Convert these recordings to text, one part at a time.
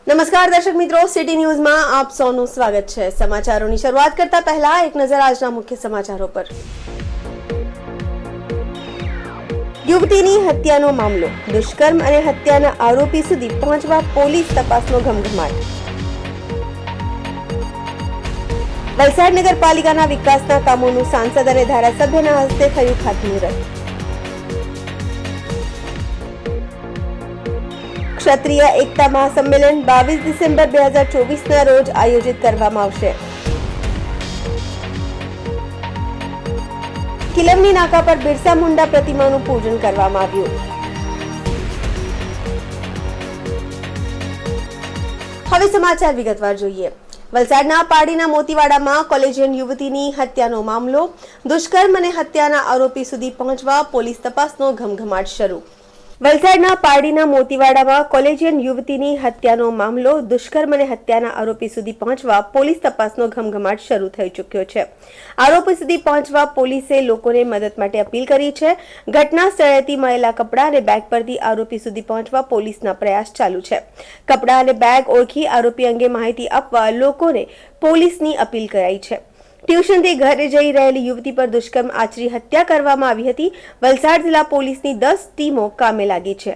નમસ્કાર દર્શક મિત્રો, સિટી ન્યૂઝમાં આપ સૌનું સ્વાગત છે। સમાચારોની શરૂઆત કરતા પહેલા એક નજર આજના મુખ્ય સમાચારો પર। યુવતીની હત્યાનો મામલો, દુષ્કર્મ અને હત્યાના આરોપી સુધી પહોંચવા પોલીસ તપાસનો ઘમઘમાટ। વલસાડ નગરપાલિકાના વિકાસના કામોનું સાંસદ અને ધારાસભ્યના હસ્તે થયું ખાતમુહૂર્ત। ક્ષત્રિય એકતા મહાસંમેલન 22 ડિસેમ્બર 2024ના રોજ આયોજિત કરવામાં આવશે। કિલમની નાકા પર બિરસા મુંડા પ્રતિમાનું પૂજન કરવામાં આવ્યું। હવે સમાચાર વિગતવાર જોઈએ। વલસાડના પાડીના મોતીવાડામાં કોલેજિયન યુવતીની હત્યાનો મામલો, દુષ્કર્મ અને હત્યાના આરોપી સુધી પહોંચવા પોલીસ તપાસનો ઘમઘમાટ શરૂ। વલસાડના પાડીના મોતીવાડામાં કોલેજિયન યુવતીની હત્યાનો મામલો, દુષ્કર્મ અને હત્યાના આરોપી સુધી પહોંચવા પોલીસ તપાસનો ઘમઘમાટ શરૂ થઈ ચૂક્યો છે। આરોપી સુધી પહોંચવા પોલીસે લોકોને મદદ માટે અપીલ કરી છે। ઘટના સ્થળેથી મળેલા કપડાં અને બેગ પરથી આરોપી સુધી પહોંચવા પોલીસના પ્રયાસ ચાલુ છે। કપડાં અને બેગ ઓળખી આરોપી અંગે માહિતી આપવા લોકોને પોલીસની અપીલ કરાઈ છે। ટ્યુશનથી ઘરે જઈ રહેલી યુવતી પર દુષ્કર્મ આચરી હત્યા કરવામાં આવી હતી। વલસાડ જિલ્લા પોલીસની 10 ટીમો કામે લાગી છે।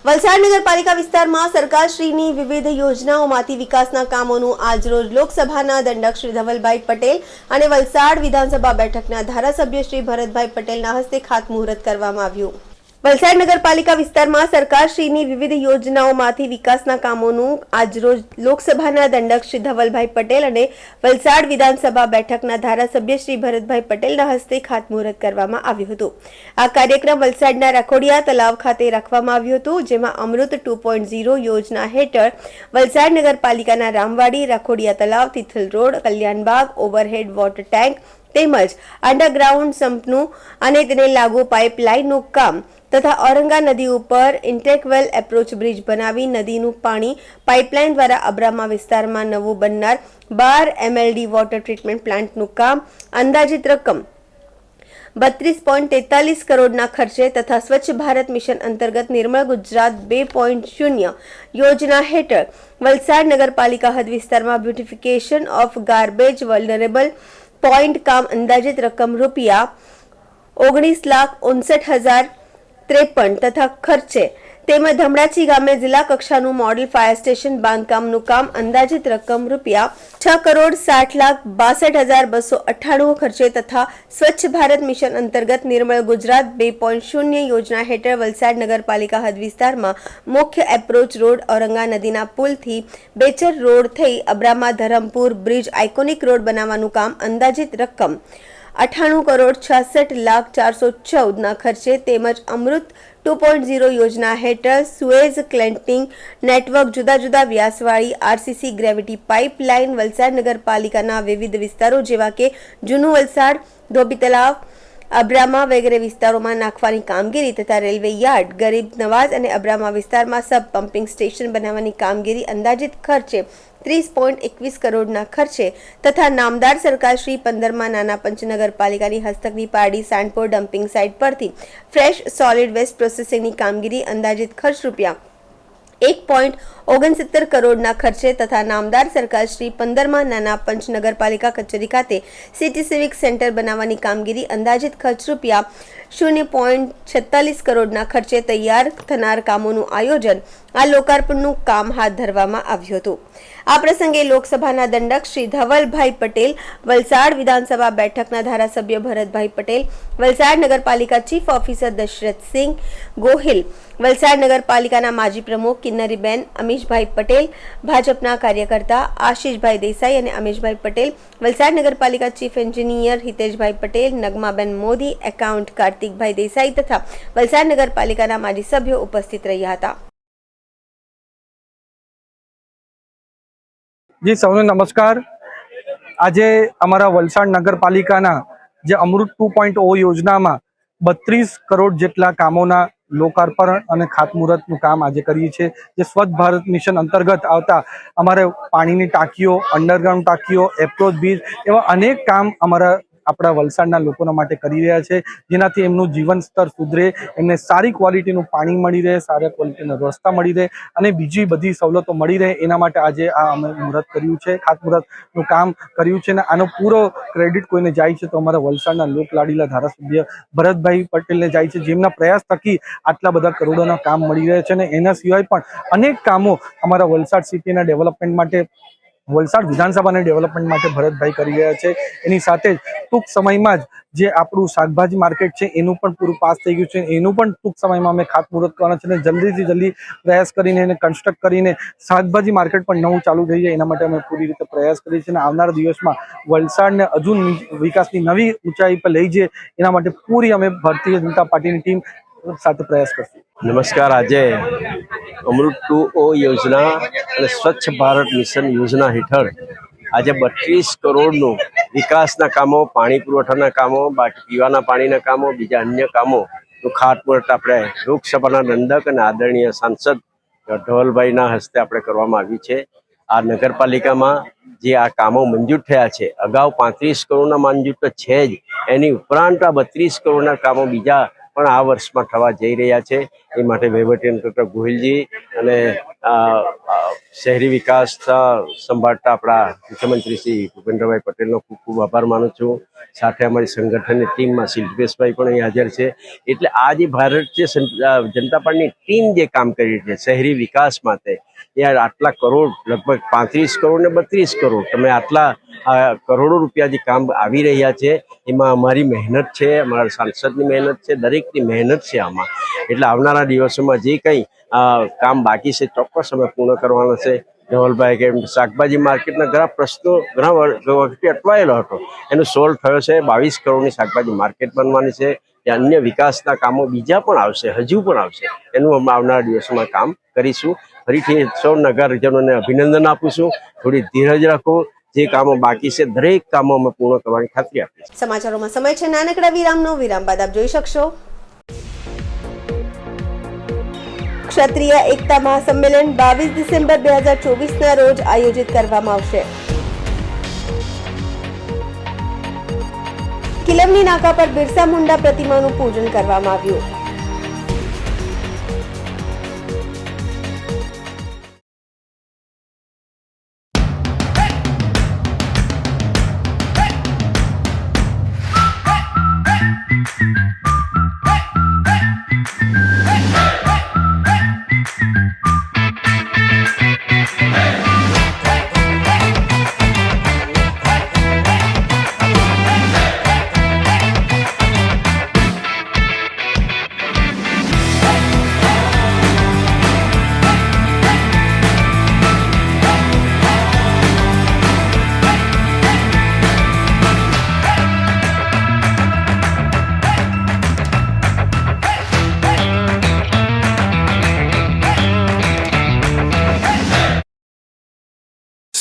વલસાડ નગરપાલિકા વિસ્તારમાં સરકારશ્રીની વિવિધ યોજનાઓમાંથી વિકાસના કામોનું આજરોજ લોકસભાના દંડક શ્રી ધવલભાઈ પટેલ અને વલસાડ વિધાનસભા બેઠકના ધારાસભ્ય શ્રી ભરતભાઈ પટેલના હસ્તે ખાતમુહૂર્ત કરવામાં આવ્યું। વલસાડ નગરપાલિકા વિસ્તારમાં સરકારશ્રીની વિવિધ યોજનાઓમાંથી વિકાસના કામોનું આજરોજ લોકસભાના દંડક શ્રી ધવલભાઈ પટેલ અને વલસાડ વિધાનસભા બેઠકના ધારાસભ્ય શ્રી ભરતભાઈ પટેલના હસ્તે ખાતમુહૂર્ત કરવામાં આવ્યું હતું। આ કાર્યક્રમ વલસાડના રખોડિયા તલાવ ખાતે રાખવામાં આવ્યું હતું, જેમાં અમૃત 2.0 યોજના હેઠળ વલસાડ નગરપાલિકાના Ramwadi, Rakhodiya Talav, Tithal road, Kalyanbaug, overhead water tank તેમજ અંડરગ્રાઉન્ડ સંપનું અને તેને લાગુ પાઇપલાઇનનું કામ તથા ઔરંગા નદી ઉપર ઇન્ટેકવેલ એપ્રોચ બ્રિજ બનાવી નદીનું પાણી પાઇપલાઇન દ્વારા અબ્રામા વિસ્તારમાં નવું બનનાર 12 MLD વોટર ટ્રીટમેન્ટ પ્લાન્ટનું કામ અંદાજિત રકમ 32.43 કરોડના ખર્ચે તથા સ્વચ્છ ભારત મિશન અંતર્ગત નિર્મળ ગુજરાત 2.0 યોજના હેઠળ વલસાડ નગરપાલિકા હદ વિસ્તારમાં beautification of garbage vulnerable point કામ અંદાજિત રકમ રૂપિયા 19,59,053 તથા ખર્ચે તેમજ ધમડાચી ગામે જિલ્લા કક્ષાનું મોડેલ ફાયર સ્ટેશન બાંધકામનું કામ અંદાજિત રકમ રૂપિયા 6,60,62,298 ખર્ચે તથા સ્વચ્છ ભારત મિશન અંતર્ગત નિર્મળ ગુજરાત 2.0 યોજના હેઠળ વલસાડ નગરપાલિકા હદ વિસ્તારમાં મુખ્ય એપ્રોચ રોડ ઔરંગા નદીના પુલથી બેચર રોડ થઈ Abrama Dharampur bridge iconic road બનાવવાનું કામ અંદાજિત રકમ 98,66,414 ખર્ચે તેમજ અમૃત 2.0 યોજના હેઠળ સુએઝ ક્લેન્ટિંગ નેટવર્ક જુદા જુદા વ્યાસવાળી RCC ગ્રેવિટી પાઇપલાઇન વલસાડ નગરપાલિકાના વિવિધ વિસ્તારો જેવા કે જૂનું વલસાડ, ધોબી તલાવ, અબ્રામા વગેરે વિસ્તારોમાં નાખવાની કામગીરી તથા રેલવે યાર્ડ, ગરીબ નવાઝ અને અબ્રામા વિસ્તારમાં સબ પમ્પિંગ સ્ટેશન બનાવવાની કામગીરી અંદાજિત ખર્ચે 30.21 કરોડના ખર્ચે તથા નામદાર સરકાર શ્રી 15માં નાના પંચ નગરપાલિકાની હસ્તકની પારડી સાંડપોર ડમ્પિંગ સાઇટ પરથી ફ્રેશ સોલિડ વેસ્ટ પ્રોસેસિંગની કામગીરી અંદાજિત ખર્ચ રૂપિયા 1.69 કરોડના ખર્ચે તથા નામદાર સરકાર શ્રી 15માં નાના પંચ નગરપાલિકા કચેરી ખાતે સિટી સિવિક સેન્ટર બનાવવાની કામગીરી અંદાજિત ખર્ચ રૂપિયા 0.46 કરોડના ખર્ચે તૈયાર થનાર કામોનું આયોજન આ લોકાર્પણનું કામ હાથ ધરવામાં આવ્યું હતું। આ પ્રસંગે લોકસભાના દંડક શ્રી ધવલભાઈ પટેલ, વલસાડ વિધાનસભા બેઠકના ધારાસભ્ય ભરતભાઈ પટેલ, વલસાડ નગરપાલિકા ચીફ ઓફિસર દશરથસિંહ ગોહિલ, વલસાડ નગરપાલિકાના માજી પ્રમુખ કિન્નરીબેન અમીશભાઈ પટેલ, ભાજપના કાર્યકર્તા આશીષભાઈ દેસાઈ અને અમીશભાઈ પટેલ, વલસાડ નગરપાલિકા chief engineer Hiteshbhai Patel, Nagmaben Modi, account Kartikbhai Desai તથા વલસાડ નગરપાલિકાના માજી સભ્યો ઉપસ્થિત રહ્યા હતા। जी सौने नमस्कार। आज अमरा वलसाड नगरपालिका जे अमृत 2.0 योजना में 32 करोड़ जेटला कामोना લોકાર્પણ અને ખાતમુહૂર્તનું કામ આજે કરીએ છીએ, જે સ્વચ્છ ભારત મિશન અંતર્ગત આવતા અમારે પાણીની ટાંકીઓ, અંડરગ્રાઉન્ડ ટાંકીઓ, એપ્રોચ બ્રિજ એવા અનેક કામ આપણા વલસાડના લોકોના માટે કરી રહ્યા છે, જેનાથી એમનું જીવન સ્તર સુધરે, એમને સારી ક્વોલિટીનું પાણી મળી રહે, સારા ક્વોલિટીનો રસ્તા મળી રહે અને બીજી બધી સવલતો મળી રહે, એના માટે આજે આ અમે મુહૂર્ત કર્યું છે, ખાતમુહૂર્તનું કામ કર્યું છે અને આનો પૂરો ક્રેડિટ કોઈને જાય છે તો અમારા વલસાડના લોકલાડીલા ધારાસભ્ય ભરતભાઈ પટેલને જાય છે, જેમના પ્રયાસ થકી આટલા બધા કરોડોના કામ મળી રહ્યા છે અને એના સિવાય પણ અનેક કામો અમારા વલસાડ સિટીના ડેવલપમેન્ટ માટે, વલસાડ વિધાનસભાના ડેવલપમેન્ટ માટે ભરતભાઈ કરી રહ્યા છે. એની સાથે જ ટૂંક સમયમાં જ જે આપણું શાકભાજી માર્કેટ છે એનું પણ પૂરું પાસ થઈ ગયું છે, એનું પણ ટૂંક સમયમાં અમે ખાતમુહૂર્ત કરવાના છે અને જલ્દીથી જલ્દી પ્રયાસ કરીને એને કન્સ્ટ્રક્ટ કરીને શાકભાજી માર્કેટ પણ નવું ચાલુ થઈ જાય એના માટે અમે પૂરી રીતે પ્રયાસ કરીએ છીએ અને આવનારા દિવસમાં વલસાડને હજુ વિકાસની નવી ઊંચાઈ પર લઈ જઈએ એના માટે પૂરી અમે ભારતીય જનતા પાર્ટીની ટીમ સાથે પ્રયાસ કરશું. નમસ્કાર. આજે અમૃત 2.0 યોજના અને સ્વચ્છ ભારત મિશન યોજના હેઠળ આજે 32 કરોડનું વિકાસના કામો, પાણી પુરવઠાના કામો, બાકી પીવાના પાણીના કામો, બીજા અન્ય કામોનું ખાતમુહૂર્ત આપણે લોકસભાના દંડક અને આદરણીય સાંસદ ધવલભાઈના હસ્તે આપણે કરવામાં આવ્યું છે. આ નગરપાલિકામાં જે આ કામો મંજૂર થયા છે, અગાઉ 35 કરોડના મંજૂર તો છે જ, એની ઉપરાંત આ 32 કરોડના કામો બીજા પણ આ વર્ષમાં થવા જઈ રહ્યા છે. એ માટે વહીવટીતંત્ર ગોહિલજી અને શહેરી વિકાસ સંભાળતા આપણા મુખ્યમંત્રી શ્રી ભૂપેન્દ્રભાઈ પટેલનો ખૂબ ખૂબ આભાર માનું છું. સાથે અમારી સંગઠનની ટીમમાં શિલ્પેશભાઈ પણ અહીં હાજર છે. એટલે આ જે ભારતીય જનતા પાર્ટીની ટીમ જે કામ કરી રહી છે શહેરી વિકાસ માટે, એ આટલા કરોડ, લગભગ 35 કરોડ ને 32 કરોડ, તમે આટલા કરોડો રૂપિયા જે કામ આવી રહ્યા છે એમાં અમારી મહેનત છે, અમારા સાંસદની મહેનત છે, દરેકની મહેનત છે આમાં. એટલે આવનારા દિવસોમાં જે કંઈ કામ બાકી છે ચોક્કસ અમે પૂર્ણ કરવાના છે. ધવલભાઈ કે શાકભાજી માર્કેટના ઘણા પ્રશ્નો ઘણા વખતે અટવાયેલો હતો, એનો સોલ્વ થયો છે. 22 કરોડની શાકભાજી માર્કેટ બનવાની છે. ત્યાં અન્ય વિકાસના કામો બીજા પણ આવશે, હજુ પણ આવશે. એનું અમે આવનારા દિવસોમાં કામ કરીશું. ફરીથી સૌ નગરજનોને અભિનંદન આપું છું. થોડી ધીરજ રાખો, જે કામો બાકી છે દરેક કામો અમે પૂર્ણ કરવાની ખાતરી આપીશું. સમાચારોમાં સમય છે નાનકડા વિરામનો. વિરામ બાદ આપ જોઈ શકશો ક્ષત્રિય એકતા મહાસંમેલન 22 ડિસેમ્બર 2024ના રોજ આયોજિત કરવામાં આવશે. કિલમની નાકા પર બિરસા મુંડા પ્રતિમાનું પૂજન કરવામાં આવ્યું.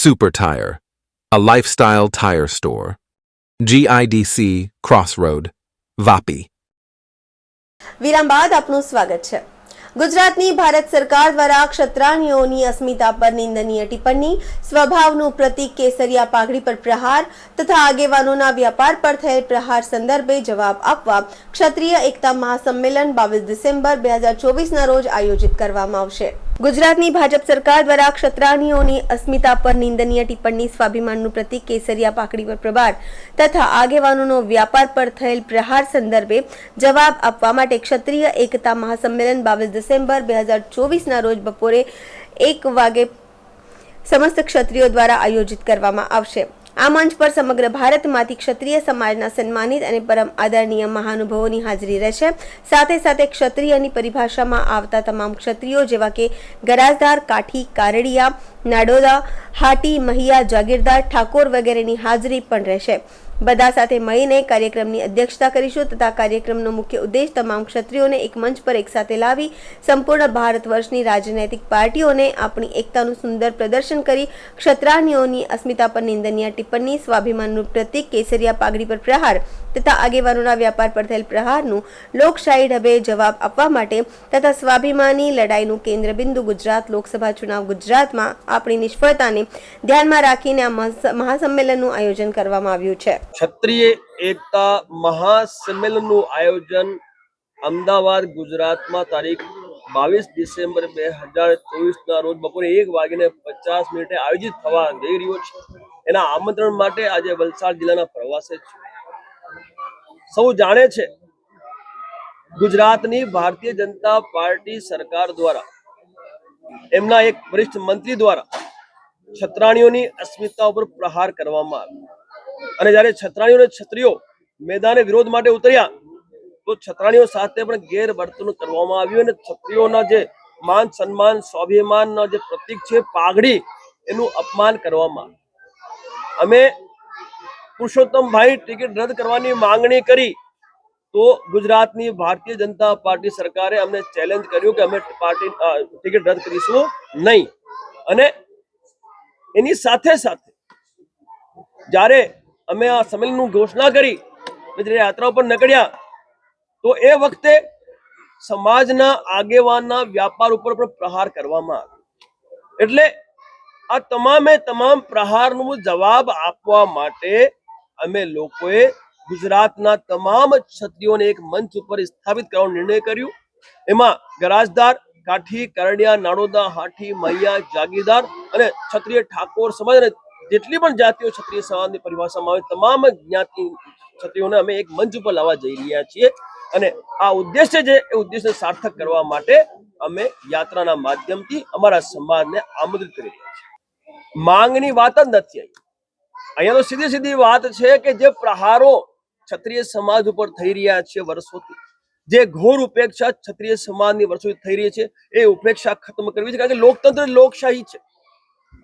Super Tire, a lifestyle tire store. GIDC Crossroad, Vapi. વિરામ બાદ આપનું સ્વાગત છે. ગુજરાતની ભારત સરકાર દ્વારા ક્ષત્રાણીઓની અસ્મિતા પર નિંદનીય ટિપ્પણી, સ્વભાવનું પ્રતીક કેસરિયા પાઘડી પર પ્રહાર તથા આગેવાનોના વ્યાપાર પર થયેલ પ્રહાર સંદર્ભે જવાબ આપવા ક્ષત્રિય એકતા મહાસંમેલન 22 ડિસેમ્બર 2024ના રોજ આયોજિત કરવામાં આવશે. ગુજરાતની ભાજપ સરકાર દ્વારા ક્ષત્રાણીઓની અસ્મિતા પર નિંદનીય ટિપ્પણી, સ્વાભિમાનનું પ્રતીક કેસરિયા પાઘડી પર પ્રહાર તથા આગેવાનોનો વ્યાપાર પર થયેલ પ્રહાર સંદર્ભે જવાબ આપવા માટે ક્ષત્રિય એકતા મહાસંમેલન 22 ડિસેમ્બર 2024ના રોજ બપોરે 1 વાગે સમસ્ત ક્ષત્રિયો દ્વારા આયોજિત કરવામાં આવશે. આ મંચ પર સમગ્ર ભારતમાંથી ક્ષત્રિય સમાજના સન્માનિત અને પરમ આદરણીય મહાનુભાવોની હાજરી રહેશે. સાથે સાથે ક્ષત્રિયની પરિભાષામાં આવતા તમામ ક્ષત્રિયો જેવા કે ગરાજદાર, કાઠી, કારડિયા, નાડોદા, હાટી, મહિયા, જાગીરદાર, ઠાકોર વગેરેની હાજરી પણ રહેશે. બધા સાથે મળીને કાર્યક્રમની અધ્યક્ષતા કરીશું તથા કાર્યક્રમનો મુખ્ય ઉદ્દેશ તમામ ક્ષત્રિયોને એક મંચ પર એકસાથે લાવી સંપૂર્ણ ભારત વર્ષની રાજનૈતિક પાર્ટીઓને આપણી એકતાનું સુંદર પ્રદર્શન કરી ક્ષત્રાણીઓની અસ્મિતા પર નિંદનીય ટિપ્પણી, સ્વાભિમાનનું પ્રતીક કેસરિયા પાઘડી પર પ્રહાર તથા આગેવાનોના વ્યાપાર પર થયેલ પ્રહારનું લોકશાહી ઢબે જવાબ આપવા માટે તથા સ્વાભિમાની લડાઈનું કેન્દ્રબિંદુ ગુજરાત લોકસભા ચુનાવ ગુજરાતમાં આપણી નિષ્ફળતાને ધ્યાનમાં રાખીને આ મહાસંમેલનનું આયોજન કરવામાં આવ્યું છે. ક્ષત્રિય એકતા મહાસંમેલનનું આયોજન અમદાવાદ ગુજરાતમાં તારીખ 22 ડિસેમ્બર 2024 રોજ બપોરે 1:50 આયોજિત થવા જઈ રહ્યો છે. એના આમંત્રણ માટે આજે વલસાડ જિલ્લાના પ્રવાસે છે. સૌ જાણે છે ગુજરાતની ભારતીય જનતા પાર્ટી સરકાર દ્વારા એમના એક વરિષ્ઠ મંત્રી દ્વારા ક્ષત્રાણીઓની અસ્મિતા ઉપર પ્રહાર કરવામાં આવ્યો અને જ્યારે ક્ષત્રિયો મેદાને વિરોધ માટે ઉતર્યા તો ક્ષત્રાણીઓ સાથે પણ ગેરવર્તણૂક કરવામાં આવ્યું અને ક્ષત્રિયોના જે માન સન્માન સ્વાભિમાનના જે પ્રતીક છે પાઘડી એનું અપમાન કરવામાં આવ્યું. અમે પુરુષોત્તમભાઈ ટિકિટ રદ કરવાની માંગણી કરી તો ગુજરાતની ભારતીય જનતા પાર્ટી સરકારે અમને ચેલેન્જ કર્યું કે અમે ટિકિટ રદ કરીશું નહીં. અને એની સાથે સાથે જ્યારે અમે આ સંમેલનનું ઘોષણા કરી યાત્રા પર નીકળ્યા તો એ વખતે સમાજના આગેવાનના વ્યાપાર ઉપર પણ પ્રહાર કરવામાં આવ્યો. એટલે આ તમામ પ્રહારનો જવાબ આપવા માટે અમે લોકોએ ગુજરાતના તમામ ક્ષત્રિયોને એક મંચ ઉપર સ્થાપિત કરવાનો નિર્ણય કર્યો. એમાં ગરાજદાર, કાઠી, કરડિયા, નાડોદા, હાથી, મૈયા, જાગીરદાર અને ક્ષત્રિય ઠાકોર સમાજ અને જેટલી પણ જાતિઓ ક્ષત્રિય સમાજની પરિભાષામાં આવે તમામ જ્ઞાતિ ક્ષત્રિયોને અમે એક મંચ ઉપર લાવવા જઈ રહ્યા છીએ. અને આ ઉદ્દેશ્ય છે એ ઉદ્દેશ્ય સાર્થક કરવા માટે અમે યાત્રાના માધ્યમથી અમારા સમાજને આમંત્રિત કરી રહ્યા છીએ. માંગની વાત જ નથી અહીંયા તો સીધી વાત છે કે જે પ્રહારો ક્ષત્રિય સમાજ ઉપર થઈ રહ્યા છે વર્ષોથી, જે ઘોર ઉપેક્ષા ક્ષત્રિય સમાજની વર્ષોથી થઈ રહી છે એ ઉપેક્ષા ખતમ કરવી છે. કારણ કે લોકતંત્ર લોકશાહી છે.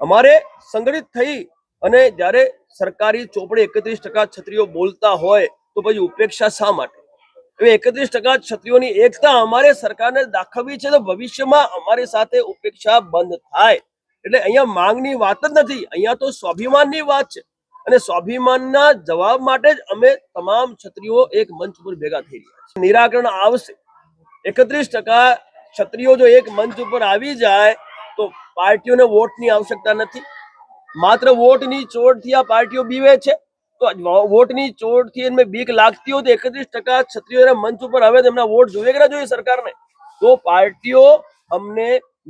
અમારે સંગઠિત થઈ અને જ્યારે સરકારી ચોપડે 31% ક્ષત્રિયો બોલતા હોય તો પછી ઉપેક્ષા શા માટે? હવે 31% ક્ષત્રિયોની એકતા અમારે સરકારને દાખવવી છે તો ભવિષ્યમાં અમારી સાથે ઉપેક્ષા બંધ થાય. એટલે અહીંયા માંગની વાત જ નથી, અહીંયા તો સ્વાભિમાનની વાત છે અને સ્વાભિમાનના જવાબ માટે જ અમે તમામ ક્ષત્રિયો એક મંચ ઉપર ભેગા થઈ રહ્યા છીએ. નિરાકરણ આવશે. 31% ક્ષત્રિયો જો એક મંચ ઉપર આવી જાય તો પાર્ટીઓને વોટની આવશ્યકતા નથી. માત્ર વોટની ચોટથી આ પાર્ટીઓ બીવે છે. તો વોટની ચોટથી એમને બીક લાગતી હોય તો 31% ક્ષત્રિયો મંચ ઉપર આવે તો એમના વોટ જોઈએ કે ના જોઈએ સરકારને? તો પાર્ટીઓ અમને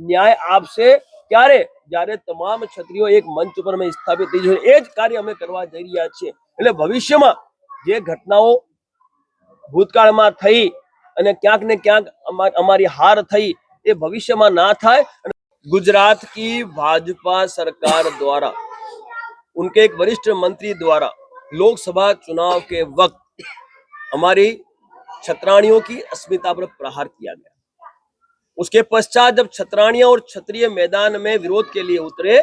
ન્યાય આપશે ક્યારે? જ્યારે તમામ ક્ષત્રિયો એક મંચ ઉપર અમે સ્થાપિત થઈ જશે. એ જ કાર્ય અમે કરવા જઈ રહ્યા છીએ. એટલે ભવિષ્યમાં જે ઘટનાઓ ભૂતકાળમાં થઈ અને ક્યાંક ને ક્યાંક અમારી હાર થઈ એ ભવિષ્યમાં ના થાય. गुजरात की भाजपा सरकार द्वारा उनके एक वरिष्ठ मंत्री द्वारा लोकसभा चुनाव के वक्त हमारी क्षत्राणियों की अस्मिता पर प्रहार किया गया. उसके पश्चात जब क्षत्राणियां और क्षत्रिय मैदान में विरोध के लिए उतरे,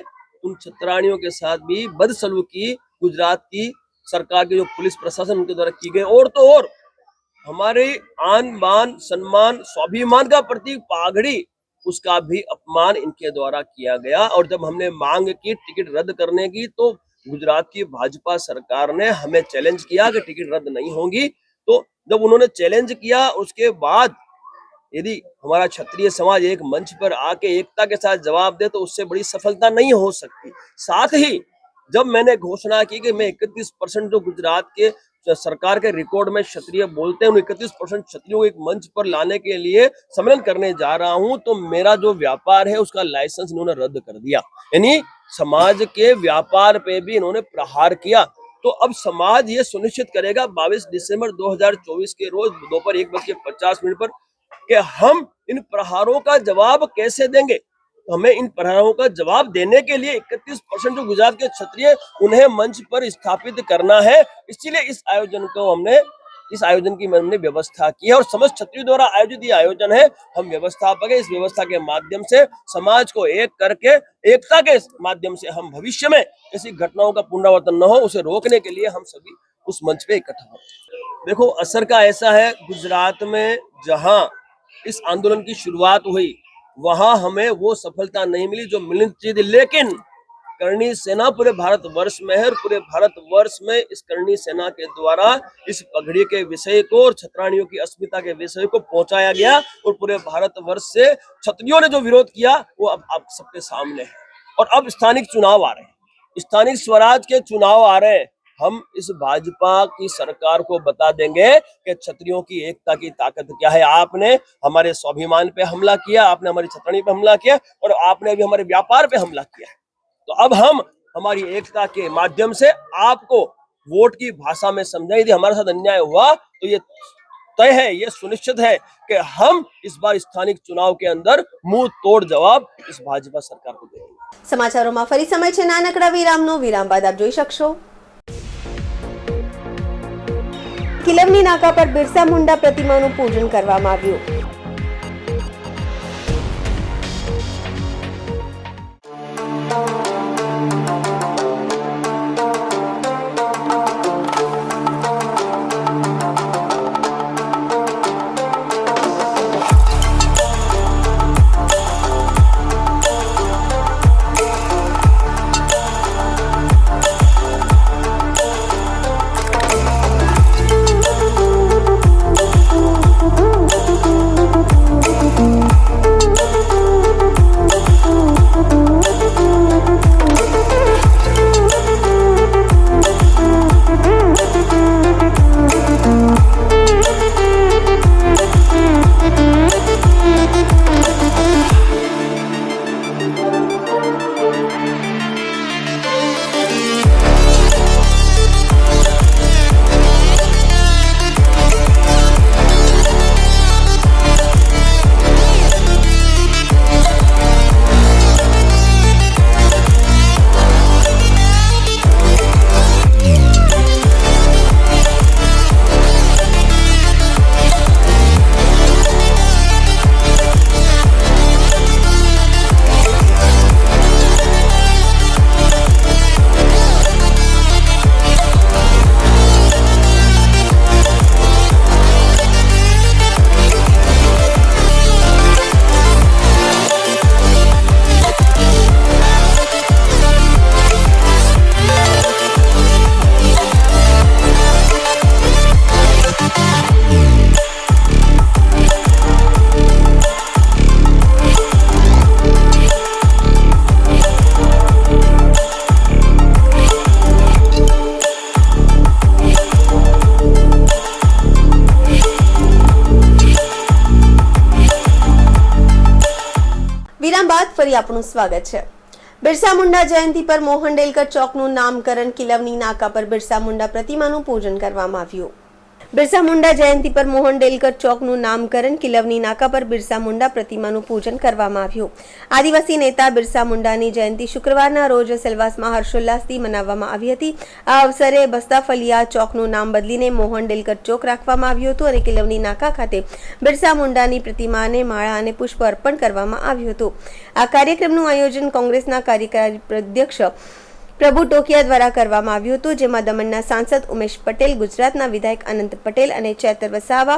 उन क्षत्राणियों के साथ भी बदसलूकी गुजरात की सरकार के जो पुलिस प्रशासन उनके द्वारा की गई. और तो और हमारे आन बान सम्मान स्वाभिमान का प्रतीक पाघड़ी, उसका भी अपमान इनके द्वारा किया गया. और जब हमने मांग की टिकट रद्द करने की तो गुजरात की भाजपा सरकार ने हमें चैलेंज किया कि टिकट रद्द नहीं होगी. तो जब उन्होंने चैलेंज किया उसके बाद यदि हमारा क्षत्रिय समाज एक मंच पर आके एकता के साथ जवाब दे तो उससे बड़ी सफलता नहीं हो सकती. साथ ही जब मैंने घोषणा की कि मैं 31% जो गुजरात के सरकार के रिकॉर्ड में क्षत्रिय बोलते हैं उन 31% क्षत्रियों को एक मंच पर लाने के लिए सम्मेलन करने जा रहा हूं, तो मेरा जो व्यापार है उसका लाइसेंस इन्होंने रद्द कर दिया. यानी समाज के व्यापार पे भी इन्होंने प्रहार किया. तो अब समाज ये सुनिश्चित करेगा 22 दिसंबर 2024 के रोज दोपहर 1:50 पर कि हम इन प्रहारों का जवाब कैसे देंगे. तो हमें इन प्रहारों का जवाब देने के लिए 31% जो गुजरात के क्षत्रिय उन्हें मंच पर स्थापित करना है. इसलिए इस आयोजन की हमने व्यवस्था की है और समस्त क्षत्रियों द्वारा आयोजित ये आयोजन है. हम व्यवस्थापक है, इस व्यवस्था के माध्यम से समाज को एक करके एकता के माध्यम से हम भविष्य में ऐसी घटनाओं का पुनरावर्तन न हो उसे रोकने के लिए हम सभी उस मंच पे इकट्ठा होते। देखो, असर का ऐसा है, गुजरात में जहां इस आंदोलन की शुरुआत हुई वहां हमें वो सफलता नहीं मिली जो मिलनी चाहिए थी, लेकिन करणी सेना पूरे भारतवर्ष में है और पूरे भारतवर्ष में इस करणी सेना के द्वारा इस पगड़ी के विषय को और छतरानियों की अस्मिता के विषय को पहुंचाया गया और पूरे भारतवर्ष से क्षत्रियों ने जो विरोध किया वो अब आप सबके सामने है। और अब स्थानिक चुनाव आ रहे हैं, स्थानिक स्वराज के चुनाव आ रहे हैं। हम इस भाजपा की सरकार को बता देंगे कि क्षत्रियों की एकता की ताकत क्या है। आपने हमारे स्वाभिमान पे हमला किया, आपने हमारी छतरानी पे हमला किया और आपने अभी हमारे व्यापार पे हमला किया है। तो अब हम हमारी एकता के माध्यम से आपको वोट की भाषा में समझाएं। यदि हमारे साथ अन्याय हुआ तो ये तय है, ये सुनिश्चित है कि हम इस बार स्थानिक चुनाव के अंदर मुंह तोड़ जवाब इस भाजपा सरकार को देंगे। સમાચારોમાં ફરી સમય છે નાનકડા વિરામનો. વિરામ બાદ આપ જોઈ શકશો કિલમની નાકા પર બિરસા મુંડા પ્રતિમાનું પૂજન કરવામાં આવ્યું. વિરામ બાદ ફરી આપનું સ્વાગત છે. બિરસા મુંડા જયંતિ પર મોહન ડેલકર ચોકનું નામકરણ કિલવની નાકા પર બિરસા મુંડા પ્રતિમાનું પૂજન કરવામાં આવ્યું. બિરસા મુંડા જયંતિ પર મોહન ડેલકર ચોકનું નામકરણ કિલવની નાકા પર બિરસા મુંડા પ્રતિમાનું પૂજન કરવામાં આવ્યું. આદિવાસી નેતા બિરસા મુંડાની જયંતિ શુક્રવારના રોજ સેલવાસમાં હર્ષોલ્લાસથી મનાવવામાં આવી હતી. આ અવસરે બસ્તાફલિયા ચોકનું નામ બદલીને મોહન ડેલકર ચોક રાખવામાં આવ્યું હતું અને કિલવની નાકા ખાતે બિરસા મુંડાની પ્રતિમાને માળા અને પુષ્પ અર્પણ કરવામાં આવ્યું હતું. આ કાર્યક્રમનું આયોજન કોંગ્રેસના કાર્યકારી અધ્યક્ષ પ્રભુ ટોકિયા દ્વારા કરવામાં આવ્યું હતું, જેમાં દમણના સાંસદ ઉમેશ પટેલ, ગુજરાતના વિધાયક અનંત પટેલ અને ચેતર વસાવા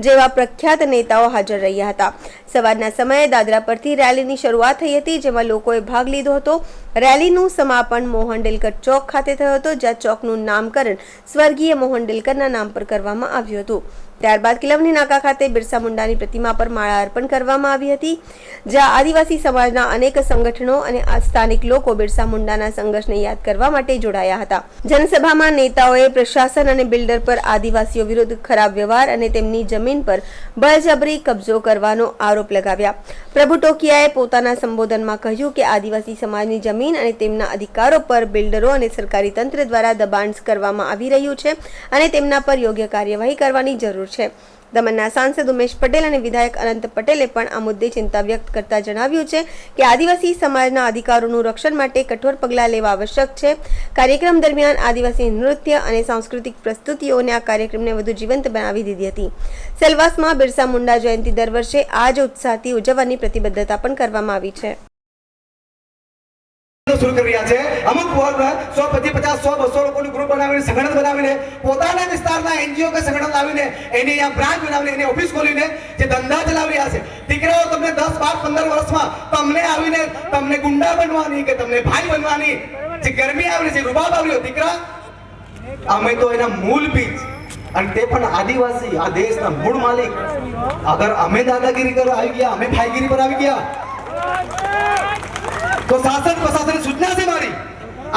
જેવા પ્રખ્યાત નેતાઓ હાજર રહ્યા હતા. સવારના સમયે દાદરા પરથી રેલીની શરૂઆત થઈ હતી, જેમાં લોકોએ ભાગ લીધો હતો. રેલીનું સમાપન મોહન ડેલકર ચોક ખાતે થયો હતો, જ્યાં ચોકનું નામકરણ સ્વર્ગીય મોહન ડેલકરના નામ પર કરવામાં આવ્યું હતું. ત્યારબાદ કિલવની નાકા ખાતે બિરસા મુંડાની પ્રતિમા પર માળા અર્પણ કરવામાં આવી હતી, જ્યાં આદિવાસી સમાજના અનેક સંગઠનો અને સ્થાનિક લોકો બિરસા મુંડાના સંઘર્ષને યાદ કરવા માટે જોડાયા હતા. જનસભામાં નેતાઓએ પ્રશાસન અને બિલ્ડર પર આદિવાસીઓ વિરુદ્ધ ખરાબ વ્યવહાર અને તેમની જમીન પર બળજબરી કબજો કરવાનો આરોપ લગાવ્યા. પ્રભુ ટોકિયાએ પોતાના સંબોધનમાં કહ્યું કે આદિવાસી સમાજની જમીન અને તેમના અધિકારો પર બિલ્ડરો અને સરકારી તંત્ર દ્વારા દબાણ કરવામાં આવી રહ્યું છે અને તેમના પર યોગ્ય કાર્યવાહી કરવાની જરૂર છે. દમણના સાંસદ ઉમેશ પટેલ અને વિધાયક અનંત પટેલે પણ આ મુદ્દે ચિંતા વ્યક્ત કરતા જણાવ્યું છે કે આદિવાસી સમાજના અધિકારોનું રક્ષણ માટે કઠોર પગલાં લેવા આવશ્યક છે. કાર્યક્રમ દરમિયાન આદિવાસી નૃત્ય અને સાંસ્કૃતિક પ્રસ્તુતિઓને આ કાર્યક્રમને વધુ જીવંત બનાવી દીધી હતી. સેલવાસમાં બિરસા મુંડા જયંતિ દર વર્ષે આ જ ઉત્સાહથી ઉજવવાની પ્રતિબદ્ધતા પણ કરવામાં આવી છે. શરૂ કરી રહ્યા છે. અમુક 100, 50, 100, 200 લોકોનું ગ્રુપ બનાવીને સંગઠન બનાવીને પોતાના વિસ્તારના એનજીઓ કે સંગઠન લાવીને એની અહીંયા બ્રાન્ચ બનાવીને એની ઓફિસ ખોલીને જે ધંધા ચલાવી રહ્યા છે. દીકરાઓ તમને 10, 12, 15 વર્ષમાં તમને આવીને તમને ગુંડા બનવાની કે તમને ભાઈ બનવાની જે ગરમી આવી છે, રૂબાબ આવ્યો દીકરા, અમે તો એના મૂળ બીજ અને તે પણ આદિવાસી, આ દેશના મૂળ માલિક. અગર અમે દાદાગીરી કરવા આવી ગયા, અમે ભાઈગીરી પર આવી ગયા તો શાસન પ્રશાસન સૂચના છે મારી,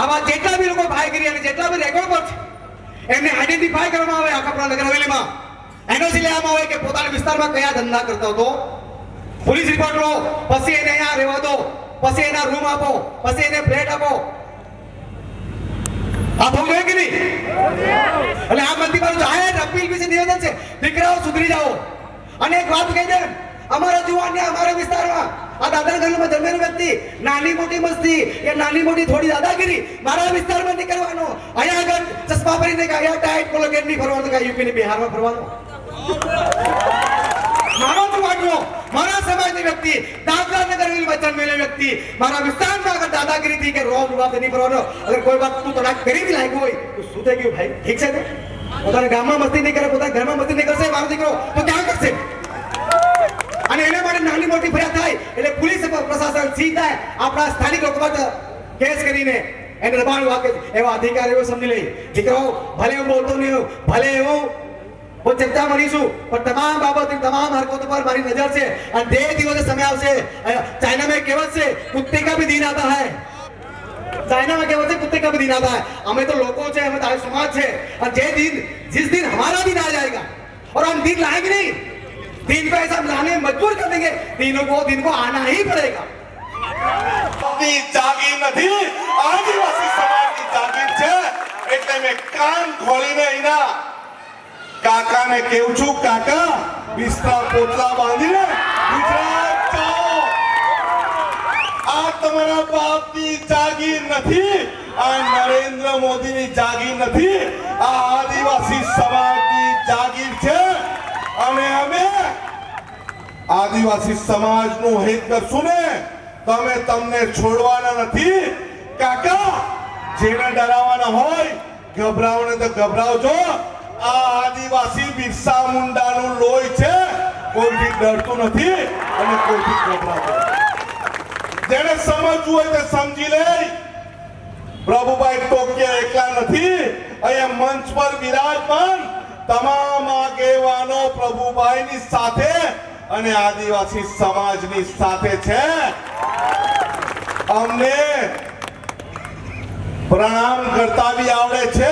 આવા જેટલા બી લોકો ભાઈગીરી અને જેટલા બી રેકોર્ડ પર છે એમને આઈડેન્ટિફાઈ કરવામાં આવે. આખા નગર હવેલીમાં એનઓસી લેવામાં આવે કે પોતાના વિસ્તારમાં કયા ધંધા કરતા હતો. પોલીસ રિપોર્ટ લો, પછી એને અહીંયા રહેવા દો, પછી એના રૂમ આપો, પછી એને ફ્લેટ આપો. આ થવું જોઈએ કે નહીં? એટલે આ મંત્રી મારું જાહેર અપીલ વિશે નિવેદન છે, દીકરાઓ સુધરી જાઓ. અને એક વાત કહી દે, અમારા જુવાનને અમારા વિસ્તારમાં આ દાદાના ઘરમાં જન્મેલો વ્યક્તિ નાની મોટી મસ્તી એ નાની મોટી થોડી દાદાગીરી મારા વિસ્તારમાં નહીં કરવાનો. અહીંયા આગળ ચશ્મા પહેરીને કે અહીંયા ટાઈટ કોલોગેટ નહીં ફરવાનું, કે યુપી ની બિહારમાં ફરવાનું. મારો જુવાનનો, મારા સમાજની વ્યક્તિ, દાદરા નગર હવેલીમાં જન્મેલો વ્યક્તિ મારા વિસ્તારમાં આગળ દાદાગીરીથી કે રોબ રૂબાબ નહીં ફરવાનો. અગર કોઈ વાત તું તને કરી બી લાગ્યું હોય તો શું થઈ ગયું ભાઈ? ઠીક છે ને? પોતાના ગામમાં મસ્તી નહીં કરે, પોતાના ઘરમાં મસ્તી નહીં કરશે મારો દીકરો તો ક્યાં કરશે? અને એના માટે નાની મોટી ફરિયાદ થાય એટલે પોલીસ પ્રશાસન સીધા આપણા સ્થાનિક લોકો પર કેસ કરીને એને દબાણ વાગે એવા અધિકારીઓ સમજી લે. દીકરાઓ ભલે હું બોલતો નહીં હોઉં, ભલે હું ચર્ચા મળીશું, પણ તમામ બાબત, તમામ હરકતો પર મારી નજર છે. અને 2 દિવસે સમય આવશે. ચાઇના में कहेवत છે कुत्ते का भी दिन आता है. चाइना में कहेवत है कुत्ते का भी दिन आता है. અમે તો લોકો છે, અમે તારો સમાજ છે. और જે दिन, जिस दिन हमारा दिन आ जाएगा और हम दिन लाएंगे नहीं, दिन को ऐसा लाने मजबूर कर देंगे, दिन को आना ही पड़ेगा. જાગીર નથી, આદિવાસી સમાજની જાગીર છે. એટલે મેં કાન ખોલીને એના કાકાને કેવું છું, કાકા વિસ્તાર પોટલા બાંધીને ગુજરાત જાઓ. આ તમારા બાપની જાગીર નથી, આ નરેન્દ્ર મોદીની જાગીર નથી, આ આદિવાસી સમાજની જાગીર છે. અને અમે આદિવાસી સમાજનું હિત કરશું ને તો અમે તમને છોડવાના નથી. કાકા જેને ડરાવવાના હોય ગભરાવને તો ગભરાવજો. આ આદિવાસી બિરસા મુંડાનું લોહી છે, કોઈથી ડરતું નથી અને કોઈથી ગભરાતું નથી. જેને સમજવું હોય તે સમજી લે. પ્રભુભાઈ ટોકિયા એકલા નથી, અહીંયા મંચ પર બિરાજમાન તમામ આગેવાનો પ્રભુભાઈની સાથે અને આદિવાસી સમાજની સાથે છે. અમને પ્રણામ કરતા બી આવડે છે,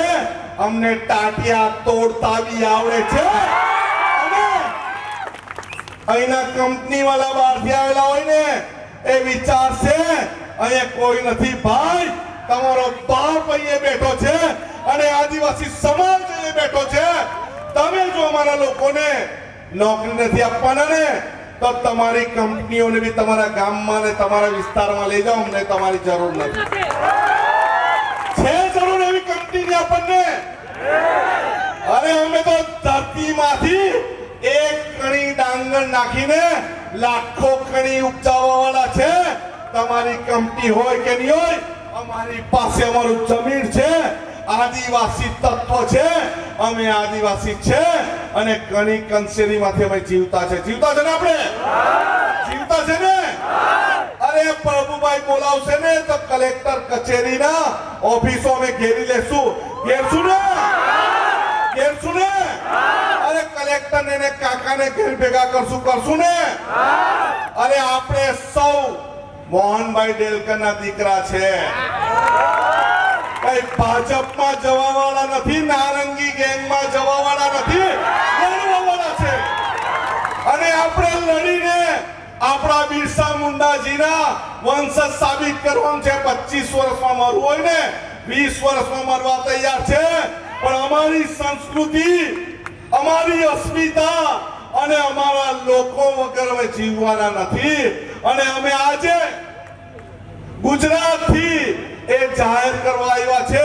અમને ટાટિયા તોડતા બી આવડે છે. અને અહીંના કંપની વાળા બહારથી આવેલા હોય ને એ વિચારશે અહીંયા કોઈ નથી ભાઈ, તમારો બાપ અહીંયા બેઠો છે અને આદિવાસી સમાજ અહીંયા બેઠો છે. તમે જો અમારા લોકોને નોકરી નથી આપવાના ને તો તમારી કંપનીઓને બી તમારા ગામમાં ને તમારા વિસ્તારમાં લઈ જાઓ. અમને તમારી જરૂર નથી. છે જરૂર એવી કંપની આપણને? અરે અમે તો ધરતીમાંથી એક કણી ડાંગર નાખીને લાખો કણી ઉપજાવવા વાળા છે. તમારી કંપની હોય કે નહીં હોય, અમારી પાસે અમારું જમીન છે, આદિવાસી તત્વ છે, અમે આદિવાસી છે અને ઘણી કંસેરીમાંથી અમે જીવતા છે. જીવતા છે ને આપણે? જીવતા છે ને? અરે પ્રભુભાઈ બોલાવશે ને તો કલેક્ટર કચેરીના ઓફિસો અમે ઘેરી લેશું. ઘેરશું ને? ઘેરશું ને? અરે કલેક્ટર ને કાકાને ઘેર ભેગા કરશું ને? અરે આપણે સૌ મોહનભાઈ ડેલકરના દીકરા છે. કઈ ભાજપમાં જવા વાળા નથી, નારંગી ગેંગમાં જવા વાળા નથી, લડવા વાળા છે. અને આપણે લડીને આપણા બિરસા મુંડાજીના વંશજ સાબિત કરવાનું છે. 25 વર્ષમાં મરવું હોય ને 20 વર્ષમાં મરવા તૈયાર છે. પણ અમારી સંસ્કૃતિ, અમારી અસ્મિતા અને અમારા લોકો વગર અમે જીવવાના નથી. અને અમે આજે ગુજરાતથી એ જાહેર કરવા આવ્યા છે.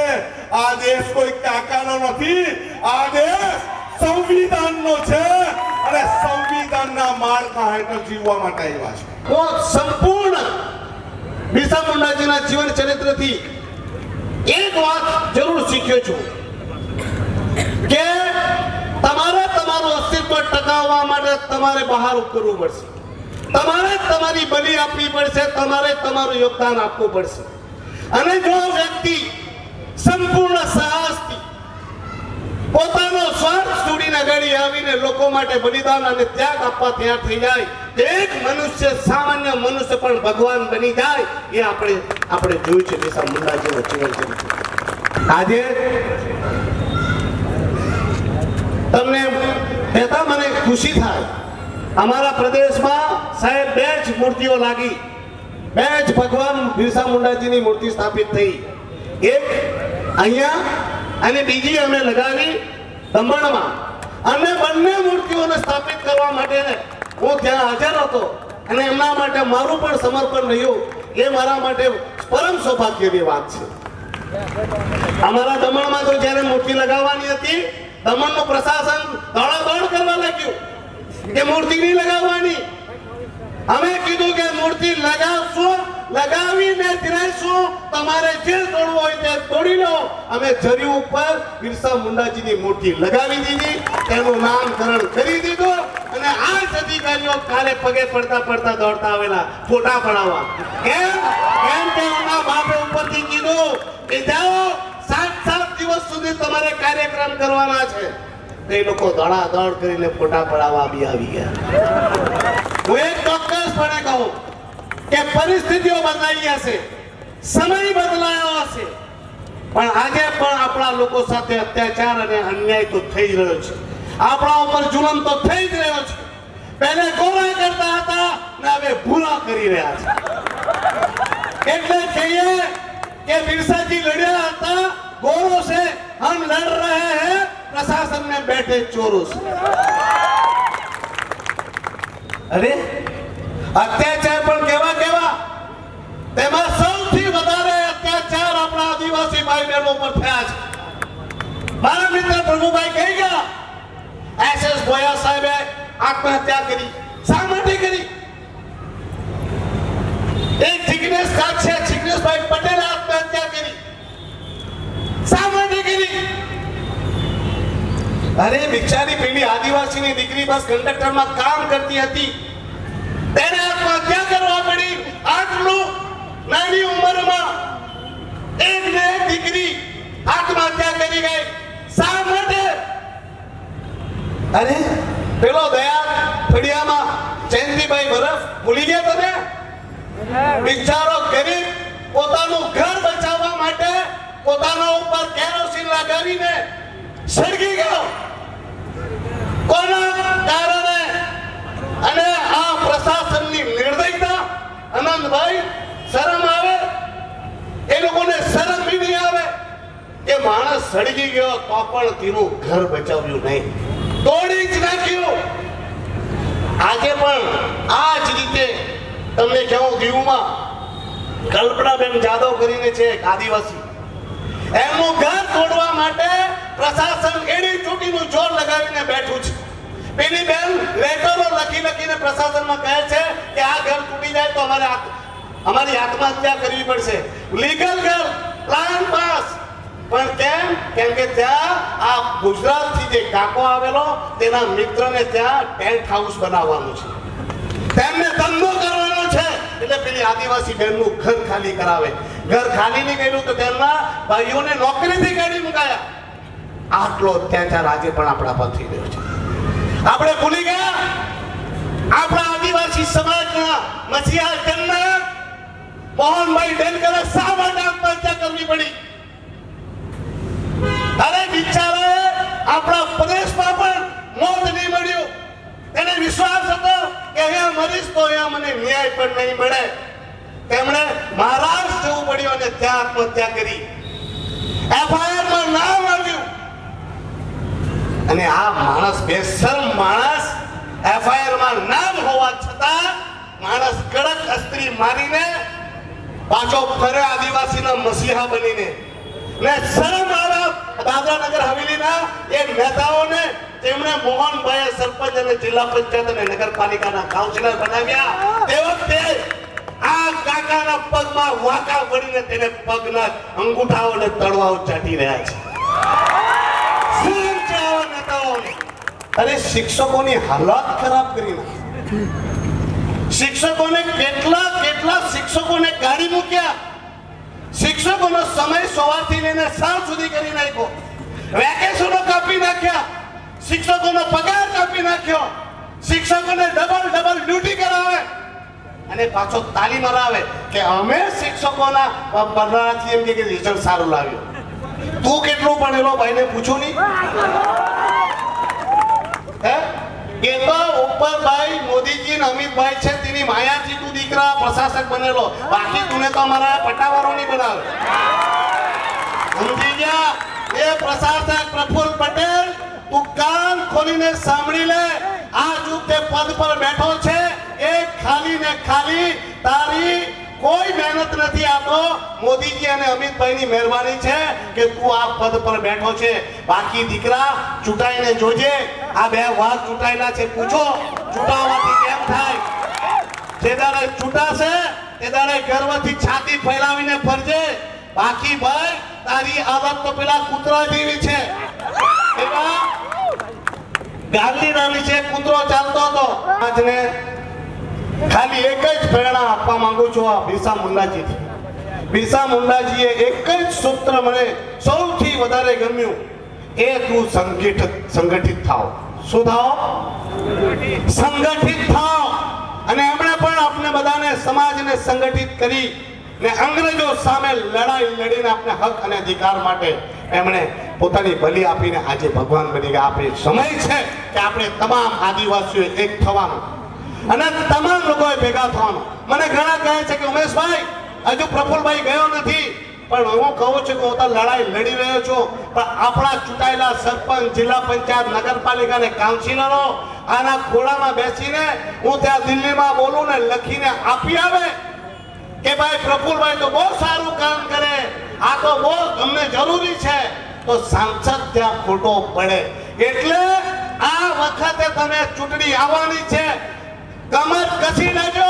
આ દેશ કોઈ કાકાનો નથી, આ દેશ સંવિધાનનો છે અને સંવિધાનના માળખા હેઠળ જીવવા માટે આવ્યા છે. તો સંપૂર્ણ બિરસા મુંડાજીના જીવન ચરિત્રથી એક વાત જરૂર શીખ્યો છું કે તમારે તમારું અસ્તિત્વ ટકાવવા માટે તમારે બહાર ઉતરવું પડશે, તમારે તમારી બલિ આપવી પડશે, તમારે તમારું યોગદાન આપવું પડશે. અને જો વ્યક્તિ સંપૂર્ણ સાહસથી પોતાનો સ્વાર્થ છોડીને આગળ આવીને લોકો માટે બલિદાન અને ત્યાગ આપવા તૈયાર થઈ જાય, એક મનુષ્ય સામાન્ય મનુષ્ય પણ ભગવાન બની જાય, એ આપણે જોયું છે બિરસા મુંડાજીનું જીવન ચરિત્ર. આજે તમને કહેતા મને ખુશી થાય, અમારા પ્રદેશમાં સાહેબ 2 જ મૂર્તિઓ લાગી, 2 જ ભગવાન બિરસા મુંડાજીની મૂર્તિ સ્થાપિત થઈ. એક અહીંયા અને બીજી અમે લગાવી દમણમાં. અને બંને મૂર્તિઓને સ્થાપિત કરવા માટે હું ત્યાં હાજર હતો અને એમના માટે મારું પણ સમર્પણ રહ્યું. એ મારા માટે પરમ સૌભાગ્યની વાત છે. અમારા દમણમાં તો જ્યારે મૂર્તિ લગાવવાની હતી, દમણનું પ્રશાસન દોડાદોડ કરવા લાગ્યું કે મૂર્તિ નહીં લગાવવાની. અમે કીધું કે મૂર્તિ લગાવશું, લગાવીને ધીરાઈશું, તમારે જે તોડવું હોય તે તોડી લો. અમે ઝરી ઉપર બિરસા મુંડાજીની મૂર્તિ લગાવી દીધી, તેનું નામકરણ કરી દીધું અને આ જ અધિકારીઓ કાલે પગે પડતા દોડતા આવેલા ફોટા પડાવવા. કેમ કે એમના બાપે ઉપરથી કીધું કે જાઓ 7 દિવસ સુધી તમારે કાર્યક્રમ કરવાના છે. એ લોકો દોડાદોડ કરીને ફોટા પડાવવા આવી ગયા. હું એક ચોક્કસપણે કહું કે પરિસ્થિતિઓ બદલાઈ હશે, સમય બદલાયો હશે, પણ આજે પણ આપણા લોકો સાથે અત્યાચાર અને અન્યાય તો થઈ રહ્યો છે. આપણા ઉપર જુલમ તો થઈ જ રહ્યો છે. પહેલે ગોરા કરતા હતા ને હવે ભૂલા કરી રહ્યા છે. એટલે કહીએ કે બિરસાજી લડ્યા હતા, ગોરો છે, હમ લડ રહે हैं, प्रशासन में बैठे चोरों से. अरे અત્યાચાર પણ કેવા તેમાં સૌથી વધારે અત્યાચાર આપણા આદિવાસી ભાઈ બહેનો પર થયા છે. મારા મિત્ર પ્રભુભાઈ કહી ગયા, એસએસ ભોયા સાહેબે આત્મહત્યા કરી. શા માટે કરી? એક જિગ્નેશભાઈ પટેલે આત્મહત્યા કરી. શા માટે કરી? અરે બિચારી પેલી આદિવાસીની દીકરી બસ કંડક્ટરમાં કામ કરતી હતી, તેને આત્મહત્યા કરવા પડી. આટલું નાની ઉંમરમાં એક ને એક દીકરી આત્મહત્યા કરી ગઈ. શા માટે? અરે પેલો દયા ફળિયામાં જયંતિભાઈ બરફ ભૂલી ગયા તમે? બિચારો ગરીબ પોતાનું ઘર બચાવવા માટે પોતાના ઉપર કેરોસીન લગાવીને સળગી ગયો. કોના કારણે? અને આ પ્રશાસનની નિર્દયતા. આનંદભાઈ, શરમ આવે? એ લોકોને શરમ બી નહીં આવે કે માણસ સળગી ગયો તો પણ તેનું ઘર બચાવ્યું નહીં, તોડી જ નાખ્યું. આજે પણ આ જ રીતે તમને કહું, દીવમાં કલ્પનાબેન જાદવ કરીને છે એક આદિવાસી, એમનું ઘર તોડવા માટે પ્રશાસન એડી ચૂંટીનું જોર લગાવીને બેઠું છે. પેલી બેન લેટરો લખીને પ્રશાસનમાં કહે છે કે આ ઘર તૂટી જાય તો અમારી આત્મહત્યા કરવી પડશે. લીગલ ઘર, પ્લાન પાસ. પણ કેમ કે ત્યાં આ ગુજરાતથી જે કાકો આવેલો તેના મિત્રને ત્યાં ટેન્ટ હાઉસ બનાવવાનું છે, તેમને ધંધો કરવાનો છે. એટલે પેલી આદિવાસી બહેનનું ઘર ખાલી કરાવે. ઘર ખાલી નહીં કર્યું તો તેમના ભાઈઓને નોકરીથી કાઢી મુકાયા. આટલો અત્યાચાર આજે પણ આપણા પર થઈ રહ્યો છે. આપણે ભૂલી ગયા આપણા આદિવાસી સમાજના મસીહા જન્નત મોહનભાઈ ડેલકરે શા માટે આત્મહત્યા કરવી પડી? અરે બિચારાએ આપણા પ્રદેશમાં પણ મોત નહીં મળ્યું. તેને વિશ્વાસ હતો કે અહીંયા મરીશ તો અહીંયા મને ન્યાય પણ નહીં મળે. તેમણે મહારાષ્ટ્ર જવું પડ્યું અને ત્યાં આત્મહત્યા કરી. FIR માં નામ આવ્યું અને આ માણસ બેશરમ માણસ FIR માં નામ હોવા છતાં માણસ કડક અસ્ત્રી મારીને પાછો ફરે આદિવાસીના મસીહા બનીને. ને શરમ આવે દાદરા નગર હવેલીના એ નેતાઓને, તેમણે મોહનભાઈ સરપંચ અને જિલ્લા પંચાયત અને નગરપાલિકાના કાઉન્સિલર બનાવ્યા. તે વખતે આ કાકાના એના પગમાં વાંકા વળીને તેને પગના અંગૂઠાઓને તળવાઓ ચાટી રહ્યા છે. શું છે આવા નેતાઓને? અરે શિક્ષકોની હાલત ખરાબ કરી નાખી. શિક્ષકોને કેટલા શિક્ષકોને ગાડી મૂક્યા. શિક્ષકોનો સમય સવારથી લઈને સાંજ સુધી કરી નાખ્યો. વેકેશનો કાપી નાખ્યા. શિક્ષકોનો પગાર કાપી નાખ્યો. શિક્ષકોને ડબલ ડ્યુટી કરાવે અને પાછો તાલીમ હરાવે કે અમે શિક્ષકોના ભરનારાથી એમ કે રિઝલ્ટ સારું લાવ્યું. તું કેટલું ભણેલો ભાઈને પૂછું નહીં? હે કે તો ઉપર ભાઈ મોદીજી ને અમિતભાઈ છે તેની માયાથી તું દીકરા પ્રશાસક બનેલો, બાકી તું તો અમારા પટ્ટાવાળો નહીં બનાવે. સમજી ગયા? એ પ્રશાસક પ્રફુલ્લ પટેલ, તું કાન ખોલીને સાંભળી લે. આ જો તે પદ પર બેઠો છે એ ખાલી ને ખાલી તારી કોઈ મહેનત નથી. આ તો મોદીજી અને અમિતભાઈની મહેરબાની છે કે તું આ પદ પર બેઠો છે. બાકી દીકરા ચૂંટાઈને જોજે. આ બે વાર ચૂંટાયેલા છે, પૂછો ચૂંટાવાથી કેમ થાય. જે દાડે ચૂંટાશે તે દાડે ગર્વથી છાતી ફેલાવીને ફરજે. બાકી ભાઈ તારી આદત તો પેલા કૂતરા જેવી છે. ગાંધીનગર છે, કૂતરો ચાલતો હતો. આજને ખાલી એક જ પ્રેરણા આપવા માંગુ છું આ બિરસા મુંડાજીથી. બિરસા મુંડાજીએ એક જ સૂત્ર મને સૌથી વધારે ગમ્યું, એ તું સંગઠિત થાવ. શું થાવ? સંગઠિત થાવ. અને એમણે પણ આપણે બધાને સમાજને સંગઠિત કરી ને અંગ્રેજો સામે લડાઈ લડીને આપણે હક અને અધિકાર માટે એમણે પોતાની બલિ આપીને આજે ભગવાન બની ગયા. આપણે સમય છે કે આપણે તમામ આદિવાસીઓ એક થવાનું અને તમામ લોકોએ ભેગા થવાનું. મને ઘણા કહે છે કે ઉમેશભાઈ હજુ પ્રફુલ્લભાઈ ગયો નથી, પણ હું કહું છું કે હું તો લડાઈ લડી રહ્યો છું. પણ આપણા ચૂંટાયેલા સરપંચ, જિલ્લા પંચાયત, નગરપાલિકા અને કાઉન્સિલરો આના ખોળામાં બેસીને હું ત્યાં દિલ્હીમાં બોલું ને લખીને આપી આવે કે ભાઈ પ્રફુલ્લભાઈ તો બહુ સારું કામ કરે, આ તો બહુ અમને જરૂરી છે, તો સાંસદ ત્યાં ખોટો પડે. એટલે આ વખતે તમે ચૂંટણી આવવાની છે, કમર કસી લેજો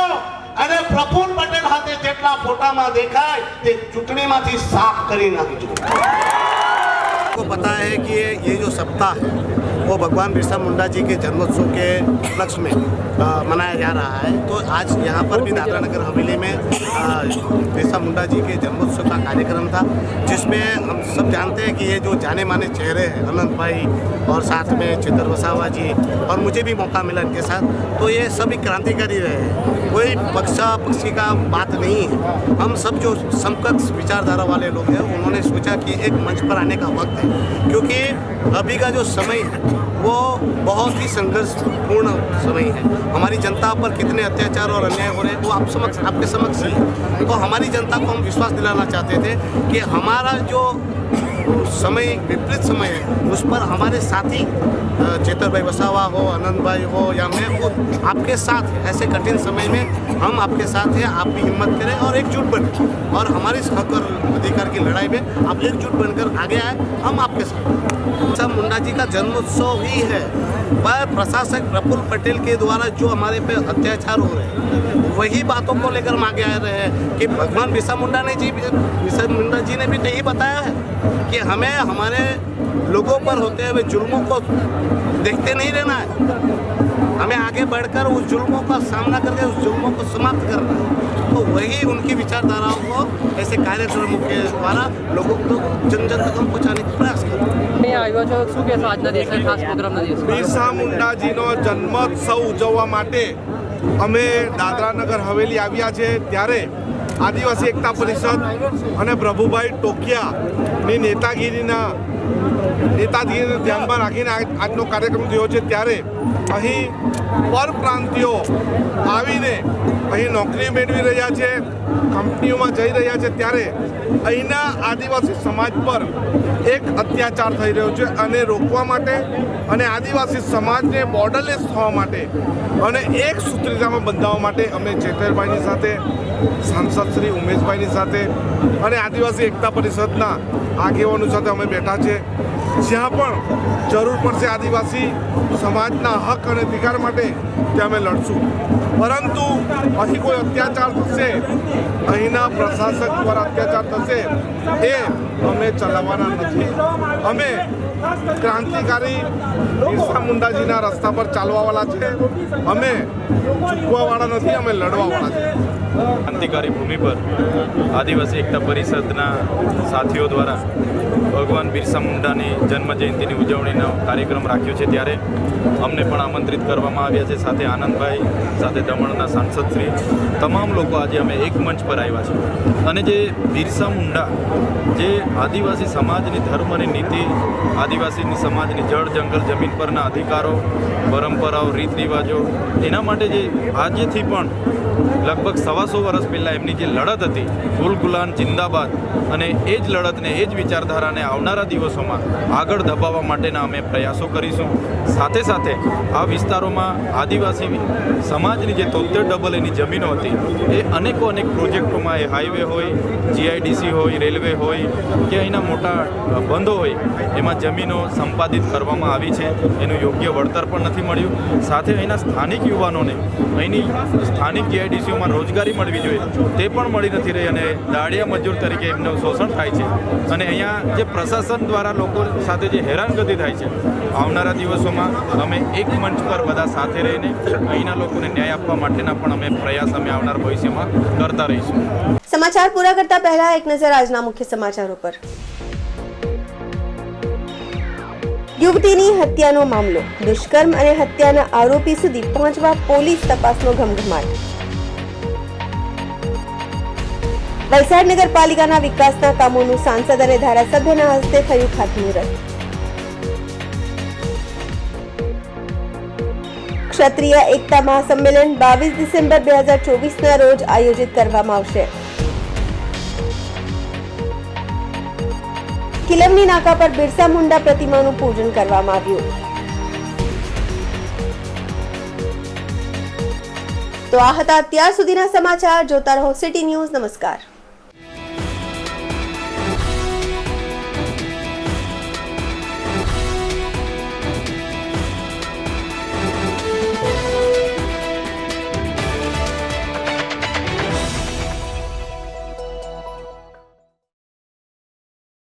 અને પ્રફુલ્લ પટેલ હાથે જેટલા ફોટામાં દેખાય તે ચૂંટણીમાંથી સાફ કરી નાખજો. आपको पता है कि ये जो सप्ताह है वो भगवान बिरसा मुंडा जी के जन्मोत्सव के उपलक्ष्य में मनाया जा रहा है. तो आज यहाँ पर भी दादरा नगर हवेली में बिरसा मुंडा जी के जन्मोत्सव का कार्यक्रम था, जिसमें हम सब जानते हैं कि ये जो जाने माने चेहरे हैं अनंत भाई और साथ में चेतर वसावा जी, और मुझे भी मौका मिला इनके साथ, तो ये सभी क्रांतिकारी रहे हैं. कोई पक्षी का बात नहीं है. हम सब जो समकक्ष विचारधारा वाले लोग हैं उन्होंने सोचा कि एक मंच पर आने का वक्त है, क्योंकि अभी का जो समय है वो बहुत ही संघर्षपूर्ण समय है. हमारी जनता पर कितने अत्याचार और अन्याय हो रहे हैं वो आपके समक्ष ही है. तो हमारी जनता को हम विश्वास दिलाना चाहते थे कि हमारा जो समय विपरीत समय है उस पर हमारे साथी चेतर भाई वसावा हो, आनंद भाई हो या मैं खुद आपके साथ हैं. ऐसे कठिन समय में हम आपके साथ हैं. आप भी हिम्मत करें और एकजुट बने और हमारे हक और अधिकार की लड़ाई में आप एकजुट बनकर आगे आए. हम आपके साथ. बिरसा मुंडा जी का जन्मोत्सव ही है, पर प्रशासक प्रफुल्ल पटेल के द्वारा जो हमारे पे अत्याचार हो रहे हैं वही बातों को लेकर हम आगे आ रहे हैं कि भगवान बिरसा मुंडा जी ने भी तो यही बताया है कि हमें हमारे लोगों पर होते हुए जुल्मों को देखते नहीं रहना है. हमें आगे बढ़कर उस जुल्मों का सामना करके उस जुल्मों को समाप्त करना है. तो वही उनकी विचारधाराओं को ऐसे कार्यक्रमों के द्वारा लोगों को जन जन तक हम पहुँचाने का प्रयास करें. આવ્યો છો શું કહેશો આજના દિવસે, ખાસ પ્રોગ્રામના દિવસે? બિરસા મુંડાજીનો જન્મોત્સવ ઉજવવા માટે અમે દાદરા નગર હવેલી આવ્યા છે. ત્યારે આદિવાસી એકતા પરિષદ અને પ્રભુભાઈ ટોકિયાની નેતાગીરીને ધ્યાનમાં રાખીને આજનો કાર્યક્રમ થયો છે. ત્યારે અહીં પરપ્રાંતિયો આવીને અહીં નોકરી મેળવી રહ્યા છે, કંપનીઓમાં જઈ રહ્યા છે. ત્યારે અહીંના આદિવાસી સમાજ પર એક અત્યાચાર થઈ રહ્યો છે અને રોકવા માટે અને આદિવાસી સમાજને બોર્ડરલેસ થવા માટે અને એક સૂત્રતામાં બંધાવવા માટે અમે ચેતરભાઈની સાથે, સાંસદ શ્રી ઉમેશભાઈની સાથે અને આદિવાસી એકતા પરિષદના આગેવાનો સાથે અમે બેઠા છે. જ્યાં પણ જરૂર પડશે આદિવાસી સમાજના હક અને અધિકાર માટે ત્યાં અમે લડશું. પરંતુ અહીં કોઈ અત્યાચાર થશે, અહીંના પ્રશાસક દ્વારા અત્યાચાર થશે એ અમે ચલાવવાના નથી. અમે ક્રાંતિકારી બિરસા મુંડાજીના રસ્તા પર ચાલવાવાળા છે. અમે ચૂકવાવાળા નથી, અમે લડવાવાળા છે. ક્રાંતિકારી ભૂમિ પર આદિવાસી એકતા પરિષદના સાથીઓ દ્વારા ભગવાન બિરસા મુંડાની જન્મ જયંતિની ઉજવણીનો કાર્યક્રમ રાખ્યો છે, ત્યારે અમને પણ આમંત્રિત કરવામાં આવ્યા છે. સાથે આનંદભાઈ, સાથે દમણના સાંસદશ્રી, તમામ લોકો આજે અમે એક મંચ પર આવ્યા છે. અને જે બિરસા મુંડા જે આદિવાસી સમાજની ધર્મ અને નીતિ, આદિવાસીની સમાજની જળ જંગલ જમીન પરના અધિકારો, પરંપરાઓ, રીત રિવાજો, એના માટે જે આજથી પણ લગભગ 125 વર્ષ પહેલાં એમની જે લડત હતી, ગુલ ગુલાન જિંદાબાદ, અને એ જ લડતને, એ જ વિચારધારાને આવનારા દિવસોમાં આગળ ધપાવવા માટેના અમે પ્રયાસો કરીશું. સાથે સાથે આ વિસ્તારોમાં આદિવાસી સમાજની જે 73 એની જમીનો હતી એ અનેક પ્રોજેક્ટોમાં, એ હાઈવે હોય, GIDC હોય, રેલવે હોય કે અહીંના મોટા બંધો હોય, એમાં જમીનો સંપાદિત કરવામાં આવી છે. એનું યોગ્ય વળતર પણ નથી મળ્યું. સાથે અહીંના સ્થાનિક યુવાનોને અહીંની સ્થાનિક GIDCઓમાં રોજગારી મળવી જોઈએ તે પણ મળી નથી રહી, અને દાળિયા મજૂર તરીકે એમનું શોષણ થાય છે. અને અહીંયા જે પ્રશાસન દ્વારા લોકો સાથે જે હેરાનગતિ થાય છે, આવનારા દિવસોમાં અમે એક મંચ પર બધા સાથે રહીને અહીંના લોકોને ન્યાય આપવા માટેના પણ અમે પ્રયાસ અમે આવનાર ભવિષ્યમાં કરતા રહીશું. સમાચાર પૂરા કરતા પહેલા એક નજર આજના મુખ્ય સમાચારો પર. યુવતીની હત્યાનો મામલો, દુષ્કર્મ અને હત્યાના આરોપી સુધી પહોંચવા પોલીસ તપાસનો ઘમઘમાટ. વલસાડ નગરપાલિકાના વિકાસના કામોનું સાંસદ અને ધારાસભ્યના હસ્તે થયું ખાતમુહૂર્ત. ક્ષત્રિય એકતા મહાસંમેલન 22 ડિસેમ્બર 2024ના રોજ આયોજિત કરવામાં આવશે. કિલમની નાકા પર બિરસા મુંડા પ્રતિમાનું પૂજન કરવામાં આવ્યું. તો આ હતા અત્યાર સુધીના સમાચાર. જોતા રહો સિટી ન્યૂઝ. નમસ્કાર.